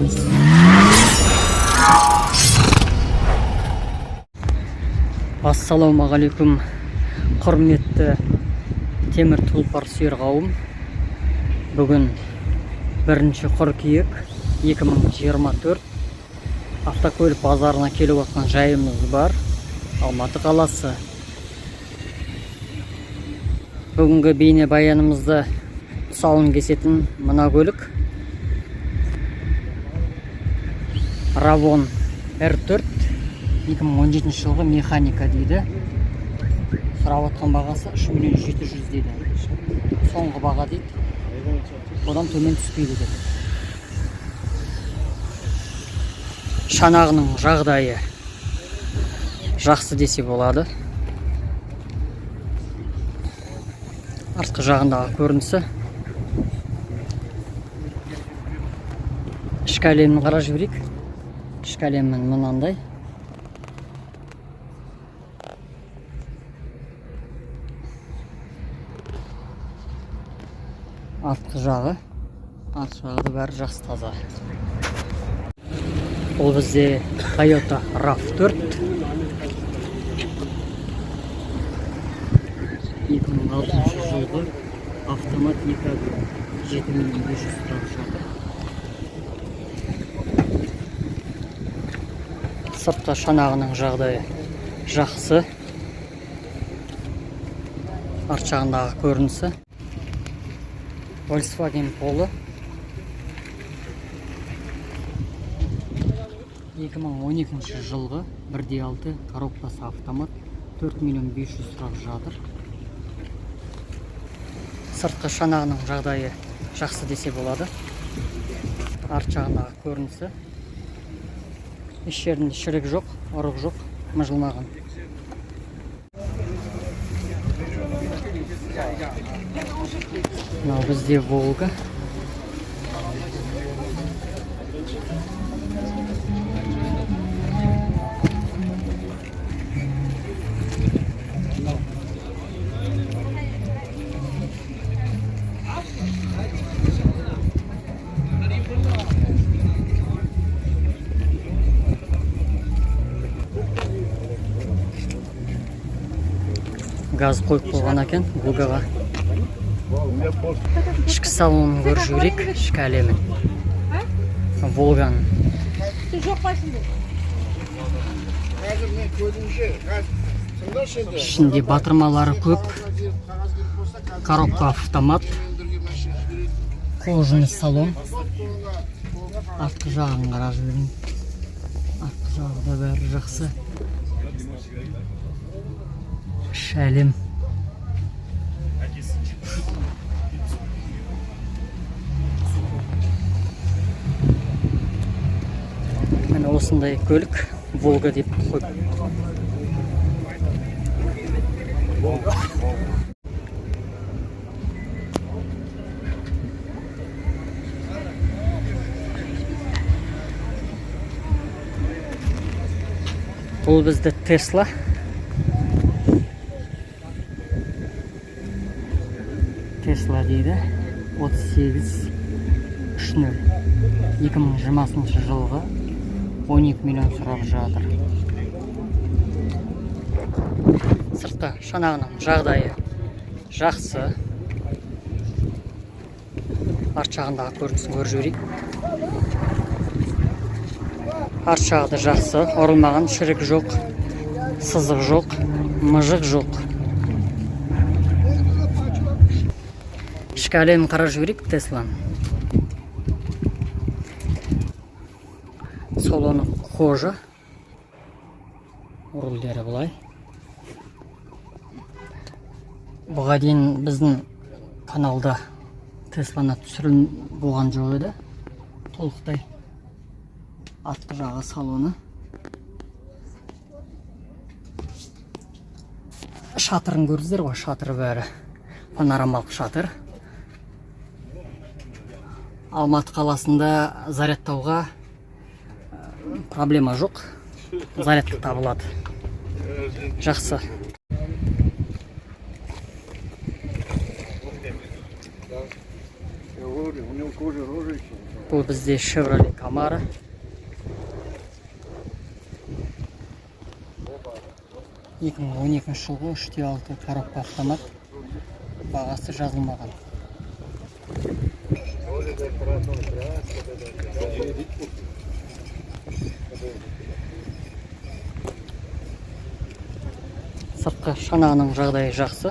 көреміз. Ассалаумағалейкум, құрметті темір тұлпар сүйер қауым. Бүгін 1 қыркүйек 2024 автокөлік базарына келіп отқан жайымыз бар. Алматы қаласы. Бүгінгі бейне баянымызды тұсауын кесетін мына көлік Ravon R4 2017 жылғы механика дейді. Сұрап отқан бағасы 3.700.000 дейді. Соңғы баға дейді. Одан төмен түспейді дейді. Шанағының жағдайы жақсы десе болады. Артқы жағындағы көрінісі. Ішкі әлемін қарап жіберейік. Ішкі әлемін мынандай. Артқы жағы да бәрі жақсы таза. Ол бізде Toyota RAV4 2006 жылғы автомат 7.500 тұрап жатыр. Сыртқы шанағының жағдайы жақсы. Арт жағындағы көрінісі. Volkswagen Polo 2012 жылғы 1.6 коробкасы автомат 4.500.000 сұрап жатыр. Сыртқы шанағының жағдайы жақсы десе болады. Арт жағындағы көрінісі. Еш жерінде шірік жоқ, ұрық жоқ, мыжылмаған. Мынау бізде Волга. Газ қойып қойған екен Волгаға. Ішкі салонын көріп жіберейік, ішкі әлемін. Волганың. Ішінде батырмалары көп. Коробка автомат. Кожаный салон. Артқы жағын қарап жіберейін. Артқы жағы да бәрі жақсы. Шәлем. Міне осындай көлік Волга деп қойып. Бұл бізді Tesla. Tesla дейді. 38.30 2020 жылғы 12 миллион сұрап жатыр. Сыртқы шанағының жағдайы жақсы. Арт жағындағы көрінісін көріп жіберейік. Арт жағы да жақсы, ұрылмаған, шірік жоқ, сызық жоқ, мыжық жоқ. Ішкі әлемін қарап жіберейік Тесланың. Салоны кожа. Рульдері бұлай. Бұға дейін біздің каналда Тесланы түсірілім болған жоқ еді. Толықтай. Артқы жағы салоны. Шатырын көрдіңіздер ғой, шатыры бәрі. Панорамалық шатыр. Алматы қаласында зарядтауға проблема жоқ. Зарядка табылады. Жақсы. У него кожа Бұл бізде Chevrolet Camaro. Екі мың 12 жылғы 3.6 коробка автомат. Бағасы жазылмаған. Сыртқы шанағының жағдайы жақсы.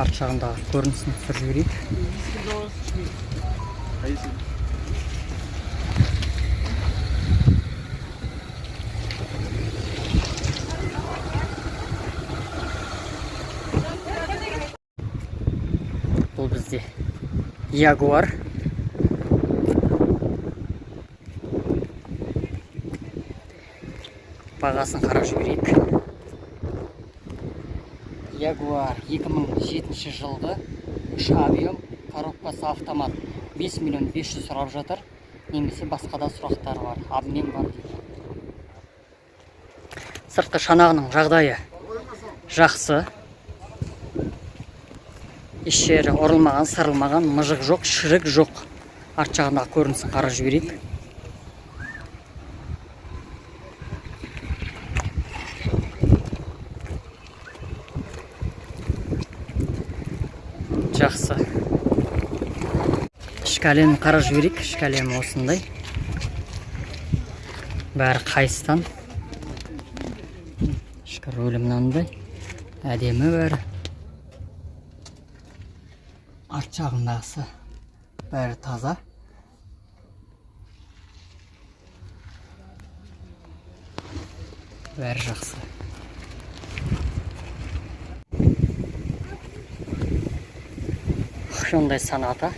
Арт жағындағы көрінісін түсіріп жіберейік. Бұл бізде Jaguar. Бағасын қарап жіберейік. Jaguar 2007 жылғы 3 объем, коробкасы автомат. 5 миллион 500 сұрап жатыр. Немесе басқада сұрақтар бар. Обмен бар дейді. Сыртқы шанағының жағдайы жақсы. Еш жері ұрылмаған, сырылмаған, мыжық жоқ, шірік жоқ. Арт жағындағы көрінісін қарап жіберейік. Жақсы. Ішкі әлемін қарап жіберейік. Ішкі әлемі осындай. Бәрі қайыстан. Ішкі рөлі мынандай. Әдемі бәрі. Арт жағындағысы бәрі таза. Бәрі жақсы. Hyundai Sonata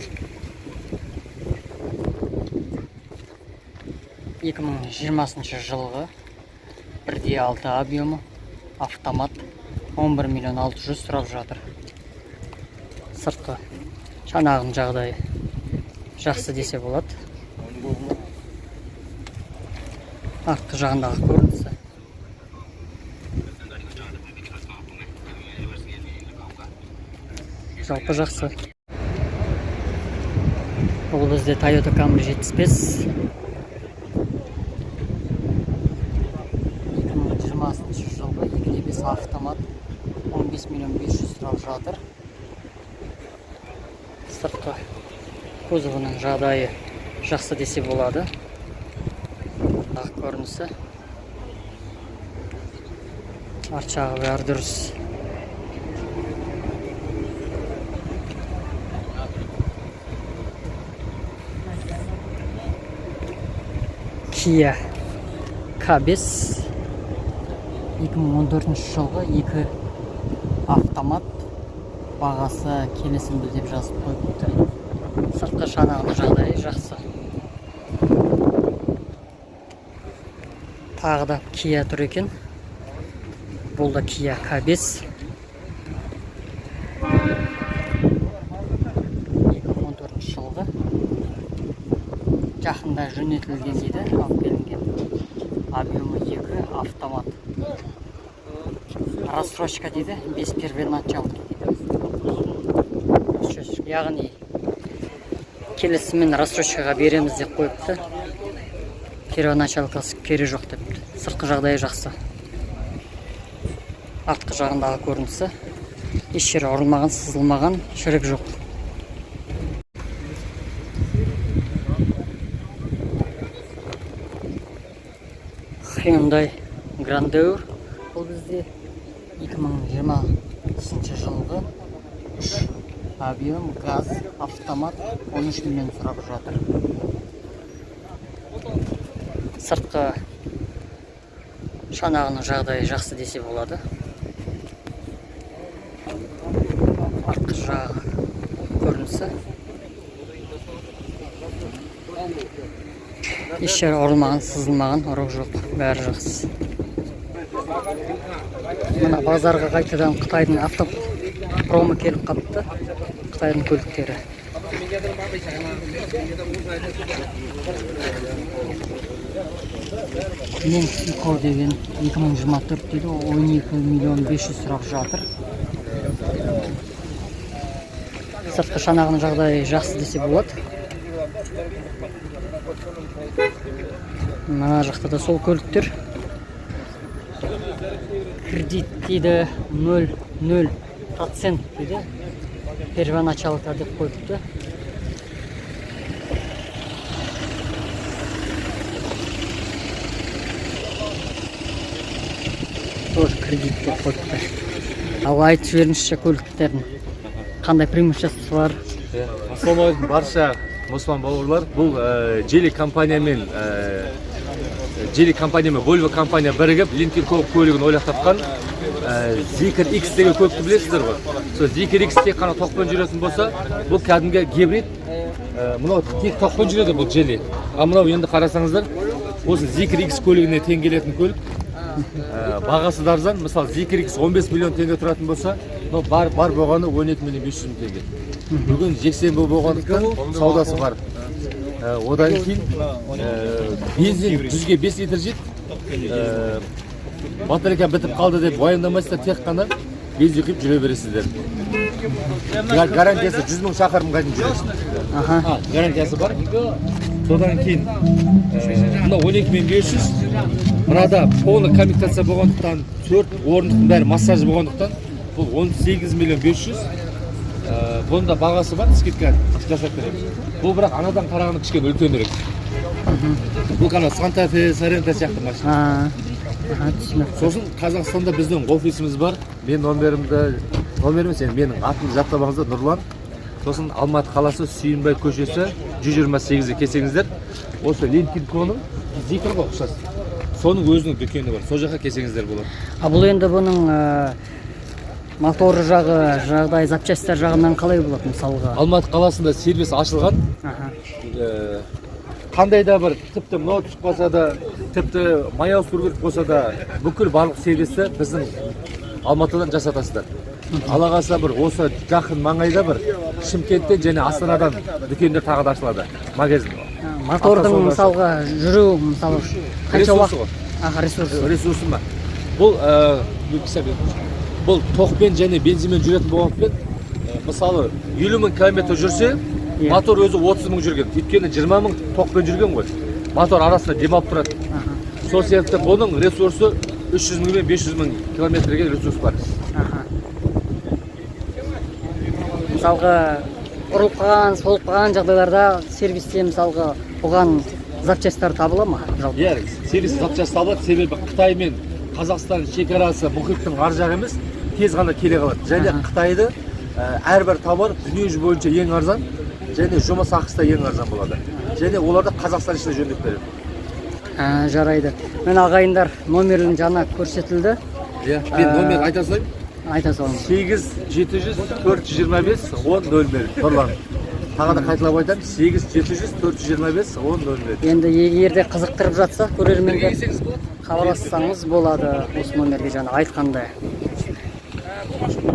2020 жылғы 1.6 объемы, автомат, 11 миллион 600 сұрап жатыр. Сыртқы шанағының жағдайы жақсы десе болады. Артқы жағындағы көрінісі. Жалпы жақсы. Бұл бізде Toyota Camry 75. 2020 жылғы 2.5 автомат, 15 миллион 500 сұрап жатыр. Сыртқы кузовының жағдайы жақсы десе болады. Ақ көрінісі. Арт жағы бәрі дұрыс. Kia K5 2014 жылғы 2 автомат, бағасы келесіңді деп жазып қойыпты. Сыртқы шанағының жағдайы жақсы. Тағы да Kia тұр екен. Бұл да Kia K5 2014 жылғы. Жақында жөнелтілген дейді, алып келінген. Объемы 2, автомат. Рассрочка дейді, без первоначалки дейді. Яғни келесімен рассрочкаға береміз деп қойыпты. Первоначалкасы керегі жоқ депті. Сыртқы жағдайы жақсы. Артқы жағындағы көрінісі. Еш жері ұрылмаған, сызылмаған, шірік жоқ. Hyundai Grandeur. Бұл бізде 2020 жылғы 3 объем, газ, автомат, 13 миллион сұрап жатыр. Сыртқы шанағының жағдайы жақсы десе болады. Артқы жағы көрінісі. Еш жері ұрылмаған, сызылмаған, ұрық жоқ, бәрі жақсы. Мына базарға қайтадан Қытайдың автопромы келіп қапты. Қытайдың көліктері. Мен Iko деген 2024 дейді, 12 миллион 500 сұрап жатыр. Сыртқы шанағының жағдайы жақсы десе болады. Мына жақта да сол көліктер. Кредит дейді 0,0% дейді. Первоначалка деп қойыпты. Тоже кредит деп қойыпты. Ал айтып жіберіңізші көліктердің қандай преимуществосы бар? Ассалаумағалейкум барша мұсылман бауырлар. Бұл Geely компаниямен Volvo компания бірігіп Lincoln көлігін ойлап тапқан Zikr X деген көлікті білесіздер ғой. Сол Zikr X тек қана тоқпен жүретін болса, бұл кәдімгі гибрид. Мынау тек тоқпен жүреді бұл Geely. А мынау енді қарасаңыздар, осы Zikr X көлігіне тең келетін көлік. Бағасы да арзан. Мысалы Zikr X 15 миллион теңге тұратын болса, бар болғаны 12 миллион 500 мың теңге. Бүгін жексенбі болғандықтан саудасы бар. Одан кейін бензин 100-ге 5 литр жет. Батарейка бітіп қалды деп уайымдамайсыздар, тек қана бензин құйып жүре бересіздер. Гарантиясы 100 мың шақырымға дейін жүресің. Гарантиясы бар. Содан кейін мына 12.500, мынада полный коммутация болғандықтан, 4 орындықтың бәрі массажы болғандықтан, бұл 18 миллион 500. Бұнда бағасы бар, скидка жасап береміз. Бұл бірақ анадан қарағанда кішкене үлкенірек. Бұл қана Santa Fe, Sorento сияқты машина. Сосын Қазақстанда біздің офисіміз бар. Менің менің атымды жаттамаңыздар, Нұрлан. Сосын Алматы қаласы Сүйінбай көшесі 128-ге келсеңіздер, осы Lincoln Co'ның Zikr ғой ұқсас. Соның өзінің дүкені бар. Сол жаққа келсеңіздер болады. Бұл енді бұның мотор жағы, жағдай запчастьтар жағынан қалай болады мысалға? Алматы қаласында сервис ашылған. Қандай да бір тіпті мынау түсіп қалса да, тіпті мая ауыстыру болса да, бүкіл барлық сервисті біздің Алматыдан жасатасыздар. Алла қаласа бір осы жақын маңайда бір Шымкенттен және Астанадан дүкендер тағы да ашылады, магазин. Мотордың мысалға жүру мысалы қанша уақыт? Ресурсы ма? Бұл тоқпен және бензинмен жүретін болғандықтан, мысалы 50 мың километр жүрсе, мотор өзі 30 мың жүрген. Өйткені 20 мың тоқпен жүрген ғой. Мотор арасында демалып тұрады. Сол себепті бұның ресурсы 300 мың мен 500 мың километрге ресурс бар. Мысалға ұрылып қалған, солып қалған жағдайларда сервисте мысалға бұған запчастьтар табыла ма? Сервис запчасть табылады, себебі Қытай мен Қазақстан шекарасы мұхиттың ар жағы емес, тез ғана келе қалады. Және Қытайды әрбір тауар дүниежүзі бойынша ең арзан, және жұмыс ақысы да ең арзан болады. Және оларды Қазақстан ішінде жөндеп береді. Жарайды. Мен ағайындар номерін жаңа көрсетілді. Мен номер айта салайын? Айта салайын. 8-700-425-10-00. Нұрлан. Тағы да қайталап айтамын, 8-700-425-10-00. Енді егерде қызықтырып жатса, көрермендер хабарлассаңыз болады осы номерге жаңа айтқандай.